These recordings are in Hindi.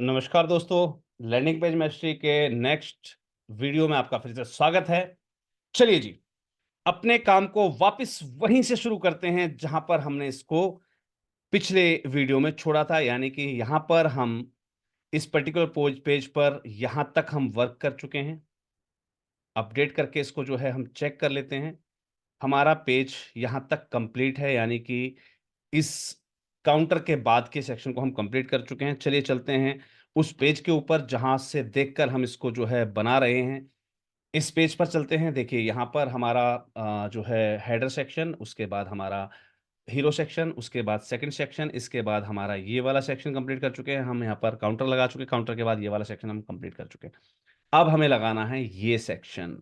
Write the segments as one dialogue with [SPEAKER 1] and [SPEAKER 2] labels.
[SPEAKER 1] नमस्कार दोस्तों, लैंडिंग पेज मास्टरी के नेक्स्ट वीडियो में आपका फिर से स्वागत है। चलिए जी, अपने काम को वापस वहीं से शुरू करते हैं जहां पर हमने इसको पिछले वीडियो में छोड़ा था। यानी कि यहां पर हम इस पर्टिकुलर पोज पेज पर यहां तक हम वर्क कर चुके हैं। अपडेट करके इसको जो है हम चेक कर लेते हैं। हमारा पेज यहां तक कंप्लीट है, यानी कि इस काउंटर के बाद के सेक्शन को हम कंप्लीट कर चुके हैं। चलिए चलते हैं उस पेज के ऊपर जहाँ से देखकर हम इसको जो है बना रहे हैं। इस पेज पर चलते हैं। देखिए यहाँ पर हमारा जो है हेडर सेक्शन, उसके बाद हमारा हीरो सेक्शन, उसके बाद सेकंड सेक्शन, इसके बाद हमारा ये वाला सेक्शन कंप्लीट कर चुके हैं। हम यहाँ पर काउंटर लगा चुके हैं, काउंटर के बाद ये वाला सेक्शन हम कंप्लीट कर चुके हैं। अब हमें लगाना है ये सेक्शन।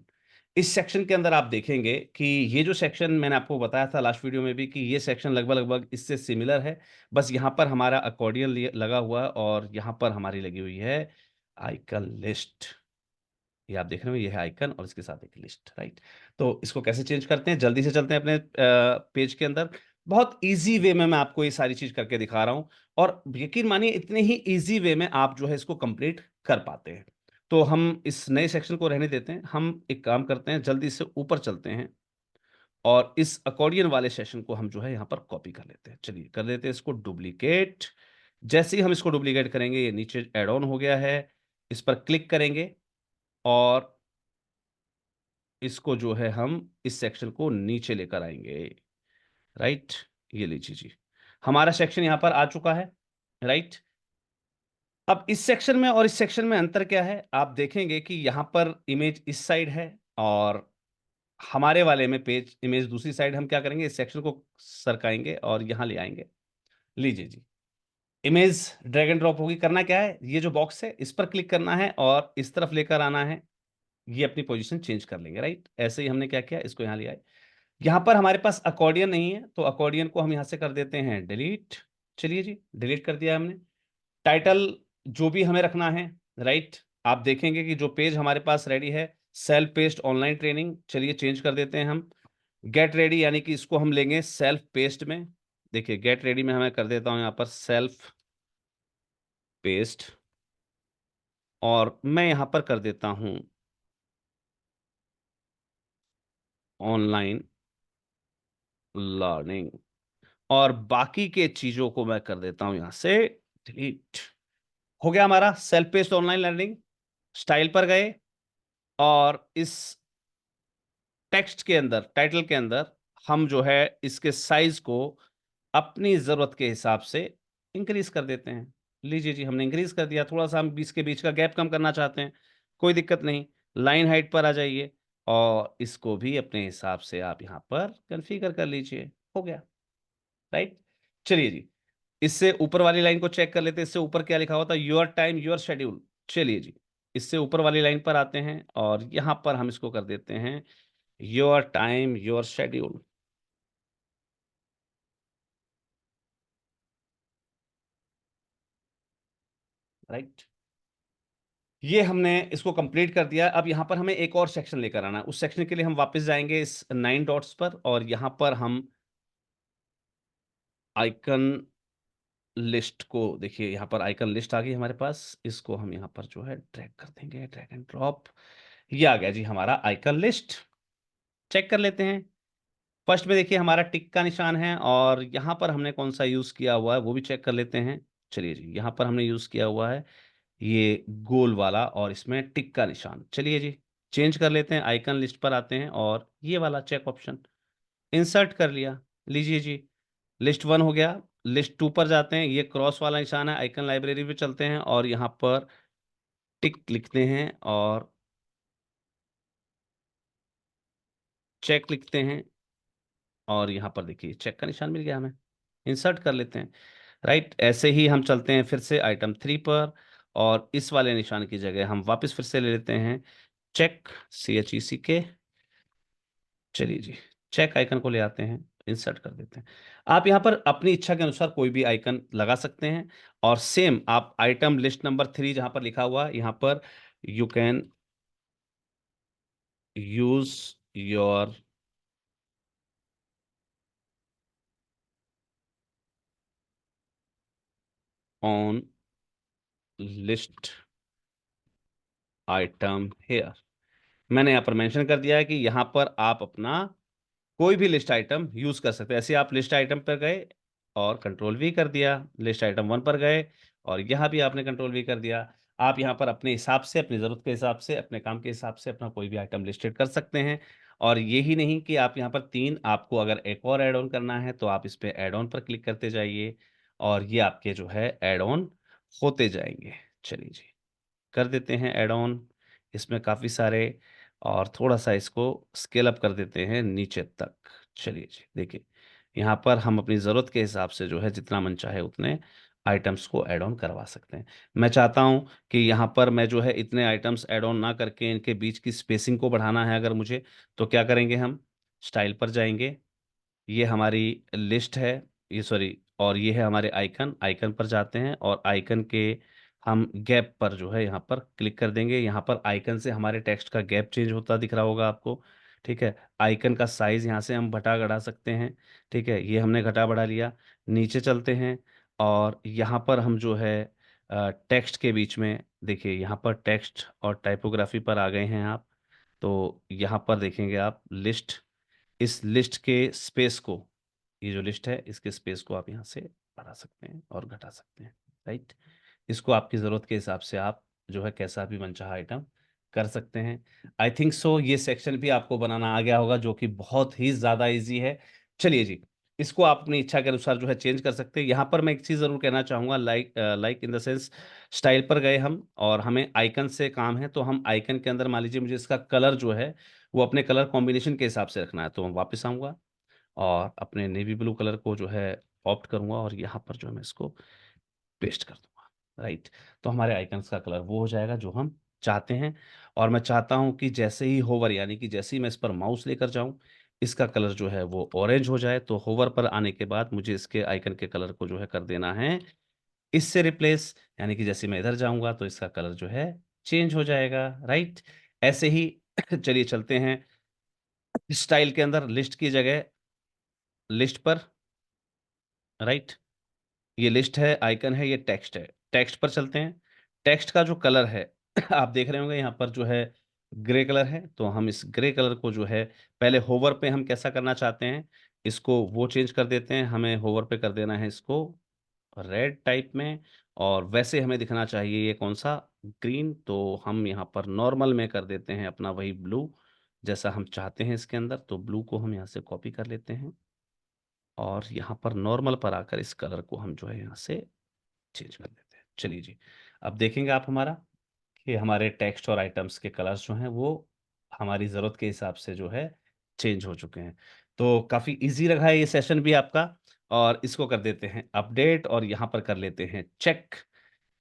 [SPEAKER 1] इस सेक्शन के अंदर आप देखेंगे कि ये जो सेक्शन मैंने आपको बताया था लास्ट वीडियो में भी कि ये सेक्शन लगभग-लगभग इससे सिमिलर है। बस यहाँ पर हमारा अकॉर्डियन लिए लगा हुआ है और यहाँ पर हमारी लगी हुई है आइकन लिस्ट। ये आप देख रहे हो, ये है आइकन और इसके साथ एक लिस्ट, राइट? तो इसको कैसे चेंज करते हैं? जल्दी से चलते हैं अपने पेज के अंदर। बहुत ईज़ी वे में मैं आपको ये सारी चीज़ करके दिखा रहा हूँ और यकीन मानिए इतने ही ईज़ी वे में आप जो है इसको कंप्लीट कर पाते हैं। तो हम इस नए सेक्शन को रहने देते हैं। हम एक काम करते हैं, जल्दी से ऊपर चलते हैं और इस अकॉर्डियन वाले सेशन को हम जो है यहाँ पर कॉपी कर लेते हैं। चलिए कर लेते हैं इसको डुप्लीकेट। जैसे ही हम इसको डुप्लीकेट करेंगे, ये नीचे ऐड ऑन हो गया है। इस पर क्लिक करेंगे और इसको जो है हम इस सेक्शन को नीचे लेकर आएँगे, राइट? ये लीजिए जी। हमारा सेक्शन यहाँ पर आ चुका है, राइट? अब इस सेक्शन में और इस सेक्शन में अंतर क्या है? आप देखेंगे कि यहाँ पर इमेज इस साइड है और हमारे वाले में पेज इमेज दूसरी साइड। हम क्या करेंगे, इस सेक्शन को सरकाएँगे और यहाँ ले आएँगे। लीजिए जी, इमेज ड्रैग एंड ड्रॉप होगी। करना क्या है, ये जो बॉक्स है इस पर क्लिक करना है और इस तरफ लेकर आना है। ये अपनी पोज़ीशन चेंज कर लेंगे, राइट? ऐसे ही हमने क्या किया, इसको यहाँ ले आए। यहाँ पर हमारे पास अकॉर्डियन नहीं है, तो अकॉर्डियन को हम यहाँ से कर देते हैं डिलीट। चलिए जी, डिलीट कर दिया हमने। टाइटल जो भी हमें रखना है, राइट? आप देखेंगे कि जो पेज हमारे पास रेडी है, सेल्फ पेस्ट ऑनलाइन ट्रेनिंग, चलिए चेंज कर देते हैं हम। गेट रेडी यानी कि इसको हम लेंगे सेल्फ पेस्ट में। देखिए गेट रेडी में मैं कर देता हूँ यहाँ पर सेल्फ पेस्ट और मैं यहाँ पर कर देता हूँ ऑनलाइन लर्निंग और बाकी के चीज़ों को मैं कर देता हूँ यहाँ से डिलीट। हो गया हमारा self paced online learning. Style पर गए और इस टेक्स्ट के अंदर, टाइटल के अंदर हम जो है इसके साइज़ को अपनी ज़रूरत के हिसाब से इंक्रीज़ कर देते हैं। लीजिए जी, हमने इंक्रीज़ कर दिया। थोड़ा-सा हम बीच के बीच का गैप कम करना चाहते हैं, कोई दिक्कत नहीं। लाइन हाइट पर आ जाइए और इसको भी अपने हिसाब से आप यहाँ पर कॉन्फ़िगर कर लीजिए। हो गया, राइट? चलिए जी, इससे ऊपर वाली लाइन को चेक कर लेते हैं। इससे ऊपर क्या लिखा हुआ था? Your time your schedule. चलिए जी, इससे ऊपर वाली लाइन पर आते हैं और यहाँ पर हम इसको कर देते हैं your time your schedule, right? ये हमने इसको कंप्लीट कर दिया। अब यहाँ पर हमें एक और सेक्शन लेकर आना है। उस सेक्शन के लिए हम वापस जाएँगे इस 9 डॉट्स पर और यहाँ पर हम आइकन लिस्ट को देखिए, यहाँ पर आइकन लिस्ट आ गई हमारे पास। इसको हम यहाँ पर जो है ड्रैग कर देंगे, ड्रैग एंड ड्रॉप। ये आ गया जी हमारा आइकन लिस्ट। चेक कर लेते हैं। फर्स्ट में देखिए हमारा टिक का निशान है और यहाँ पर हमने कौन-सा यूज़ किया हुआ है वो भी चेक कर लेते हैं। चलिए जी, यहाँ पर हमने यूज़ किया हुआ है ये गोल वाला और इसमें टिक का निशान। चलिए जी, चेंज कर लेते हैं, आइकन लिस्ट पर आते हैं और ये वाला चेक ऑप्शन इंसर्ट कर लिया। लीजिए जी, लिस्ट 1 हो गया। लिस्ट 2 पर जाते हैं, ये क्रॉस वाला निशान है, आइकन लाइब्रेरी पे चलते हैं और यहाँ पर टिक लिखते हैं और चेक लिखते हैं और यहाँ पर देखिए चेक का निशान मिल गया हमें। इंसर्ट कर लेते हैं, राइट? ऐसे ही हम चलते हैं फिर से आइटम 3 पर और इस वाले निशान की जगह हम वापस फिर से ले लेते हैं चेक, CHECK। चलिए जी, चेक आइकन को ले आते हैं, इंसर्ट कर देते हैं। आप यहाँ पर अपनी इच्छा के अनुसार कोई भी आइकन लगा सकते हैं और सेम आप आइटम लिस्ट नंबर 3 जहाँ पर लिखा हुआ है, यहाँ पर you can use your own list item here. मैंने यहाँ पर मेंशन कर दिया है कि यहाँ पर आप अपना कोई भी लिस्ट आइटम यूज कर सकते हैं। ऐसे आप लिस्ट आइटम पर गए और कंट्रोल वी कर दिया, लिस्ट आइटम 1 पर गए और यहाँ भी आपने कंट्रोल वी कर दिया। आप यहाँ पर अपने हिसाब से, अपनी ज़रूरत के हिसाब से, अपने काम के हिसाब से अपना कोई भी आइटम लिस्टेड कर सकते हैं। और यही नहीं कि आप यहाँ पर 3, आपको अगर एक और ऐड ऑन करना है तो आप इस पे ऐड ऑन पर क्लिक करते जाइए और ये आपके जो है ऐड ऑन होते जाएँगे। चलिए जी, कर देते हैं ऐड ऑन। इसमें काफ़ी सारे और थोड़ा-सा इसको स्केल अप कर देते हैं नीचे तक। चलिए जी, देखिए यहाँ पर हम अपनी ज़रूरत के हिसाब से जो है जितना मन चाहे उतने आइटम्स को ऐड ऑन करवा सकते हैं। मैं चाहता हूँ कि यहाँ पर मैं जो है इतने आइटम्स ऐड ऑन ना करके इनके बीच की स्पेसिंग को बढ़ाना है अगर मुझे, तो क्या करेंगे हम? स्टाइल पर जाएँगे, ये हमारी लिस्ट है, ये सॉरी, और ये है हमारे आइकन, आइकन पर जाते हैं और आइकन के हम गैप पर जो है यहाँ पर क्लिक कर देंगे। यहाँ पर आइकन से हमारे टेक्स्ट का गैप चेंज होता दिख रहा होगा आपको, ठीक है? आइकन का साइज़ यहाँ से हम घटा-बढ़ा सकते हैं, ठीक है? ये हमने घटा-बढ़ा लिया। नीचे चलते हैं और यहाँ पर हम जो है टेक्स्ट के बीच में देखिए यहाँ पर टेक्स्ट और टाइपोग्राफी पर आ गए हैं आप। तो यहाँ पर देखेंगे आप लिस्ट, इस लिस्ट के स्पेस को, ये जो लिस्ट है इसके स्पेस को आप यहाँ से बढ़ा सकते हैं और घटा सकते हैं, राइट? इसको आपकी ज़रूरत के हिसाब से आप जो है कैसा भी मनचाहा आइटम कर सकते हैं। आई थिंक सो ये सेक्शन भी आपको बनाना आ गया होगा जो कि बहुत ही ज़्यादा ईज़ी है। चलिए जी, इसको आप अपनी इच्छा के अनुसार जो है चेंज कर सकते हैं। यहाँ पर मैं एक चीज़ ज़रूर कहना चाहूँगा, like in the sense style पर गए हम और हमें आइकन से काम है, तो हम आइकन के अंदर मान लीजिए मुझे इसका कलर जो है वो अपने कलर कॉम्बिनेशन के हिसाब से रखना है, तो मैं वापस आऊँगा और अपने नेवी ब्लू कलर को जो है ऑप्ट करूँगा और यहाँ पर जो है मैं इसको पेस्ट कर दूँगा, राइट? तो हमारे आइकन्स का कलर वो हो जाएगा जो हम चाहते हैं और मैं चाहता हूँ कि जैसे ही होवर यानी कि जैसे ही मैं इस पर माउस लेकर जाऊँ, इसका कलर जो है वो ऑरेंज हो जाए, तो होवर पर आने के बाद मुझे इसके आइकन के कलर को जो है कर देना है इससे रिप्लेस, यानी कि जैसे मैं इधर जाऊँगा तो इसका कलर जो है चेंज हो जाएगा, राइट? ऐसे ही चलिए चलते हैं स्टाइल के अंदर लिस्ट की जगह लिस्ट पर, राइट? ये लिस्ट है, आइकन है, ये टेक्स्ट है। टेक्स्ट पर चलते हैं। टेक्स्ट का जो कलर है आप देख रहे होंगे यहाँ पर जो है ग्रे कलर है, तो हम इस ग्रे कलर को जो है पहले होवर पे हम कैसा करना चाहते हैं, इसको वो चेंज कर देते हैं। हमें होवर पे कर देना है इसको रेड टाइप में और वैसे हमें दिखना चाहिए ये कौन-सा ग्रीन, तो हम यहाँ पर नॉर्मल में कर देते हैं अपना वही ब्लू, जैसा हम चाहते हैं इसके अंदर। तो ब्लू को हम यहाँ से कॉपी कर लेते हैं और यहाँ पर नॉर्मल पर आकर इस कलर को हम जो है यहाँ से चेंज कर देते हैं। चलिए जी, अब देखेंगे आप हमारा कि हमारे टेक्स्ट और आइटम्स के कलर्स जो हैं वो हमारी ज़रूरत के हिसाब से जो है चेंज हो चुके हैं। तो काफ़ी ईज़ी रहा है ये सेशन भी आपका और इसको कर देते हैं अपडेट और यहाँ पर कर लेते हैं चेक।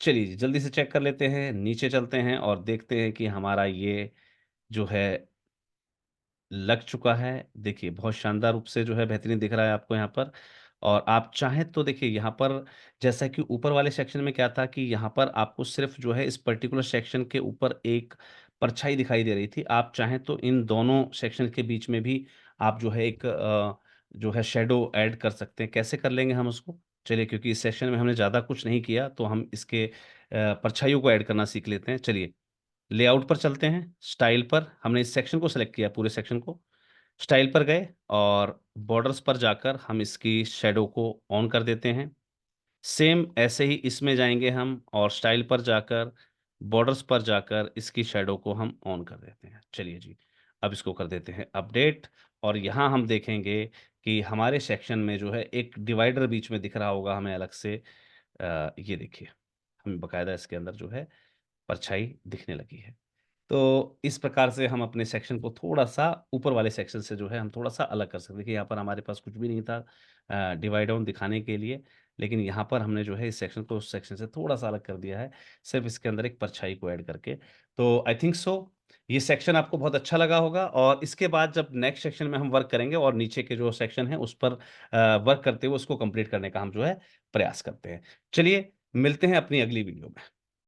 [SPEAKER 1] चलिए जी, जल्दी से चेक कर लेते हैं, नीचे चलते हैं और देखते हैं कि हमारा ये जो है लग चुका है। देखिए, बहुत शानदार रूप से जो है बेहतरीन दिख रहा है आपको यहाँ पर और आप चाहें तो देखिए यहाँ पर जैसा कि ऊपर वाले सेक्शन में क्या था कि यहाँ पर आपको सिर्फ़ जो है इस पर्टिकुलर सेक्शन के ऊपर एक परछाई दिखाई दे रही थी। आप चाहें तो इन दोनों सेक्शन के बीच में भी आप जो है एक जो है शैडो ऐड कर सकते हैं। कैसे कर लेंगे हम उसको? चलिए, क्योंकि इस सेक्शन में हमने ज़्यादा कुछ नहीं किया तो हम इसके परछाइयों को ऐड करना सीख लेते हैं। चलिए, लेआउट पर चलते हैं, स्टाइल पर हमने इस सेक्शन को सेलेक्ट किया, पूरे सेक्शन को। स्टाइल पर गए और बॉर्डर्स पर जाकर हम इसकी शैडो को ऑन कर देते हैं। सेम ऐसे ही इसमें जाएँगे हम और स्टाइल पर जाकर, बॉर्डर्स पर जाकर इसकी शैडो को हम ऑन कर देते हैं। चलिए जी, अब इसको कर देते हैं अपडेट और यहाँ हम देखेंगे कि हमारे सेक्शन में जो है एक डिवाइडर बीच में दिख रहा होगा हमें अलग से। ये देखिए, हमें बाकायदा इसके अंदर जो है परछाई दिखने लगी है। तो इस प्रकार से हम अपने सेक्शन को थोड़ा-सा ऊपर वाले सेक्शन से जो है हम थोड़ा-सा अलग कर सकते हैं। देखिए यहाँ पर हमारे पास कुछ भी नहीं था डिवाइड ऑन दिखाने के लिए, लेकिन यहाँ पर हमने जो है इस सेक्शन को उस सेक्शन से थोड़ा-सा अलग कर दिया है, सिर्फ़ इसके अंदर एक परछाई को ऐड करके। तो आई थिंक सो ये सेक्शन आपको बहुत अच्छा लगा होगा और इसके बाद जब नेक्स्ट सेक्शन में हम वर्क करेंगे और नीचे के जो सेक्शन है उस पर वर्क करते हुए उसको कंप्लीट करने का हम जो है प्रयास करते हैं। चलिए मिलते हैं अपनी अगली वीडियो में।